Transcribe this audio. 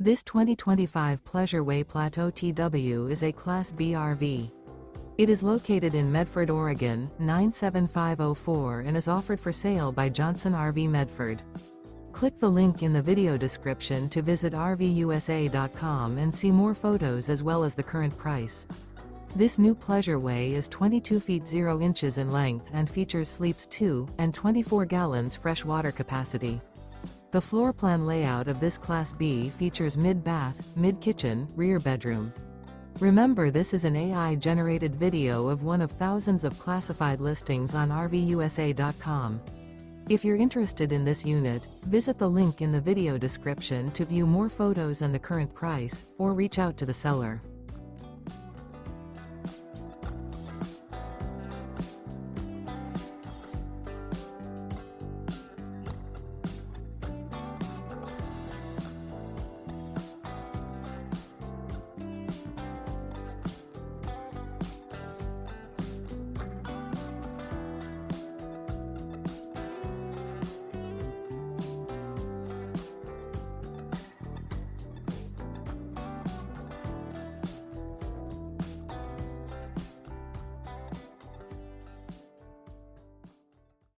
This 2025 Pleasure-Way Plateau TW is a Class B RV. It is located in Medford, Oregon, 97504 and is offered for sale by Johnson RV Medford. Click the link in the video description to visit RVUSA.com and see more photos as well as the current price. This new Pleasure-Way is 22 feet 0 inches in length and features sleeps 2 and 24 gallons fresh water capacity. The floor plan layout of this Class B features mid-bath, mid-kitchen, rear bedroom. Remember, this is an AI-generated video of one of thousands of classified listings on RVUSA.com. If you're interested in this unit, visit the link in the video description to view more photos and the current price, or reach out to the seller.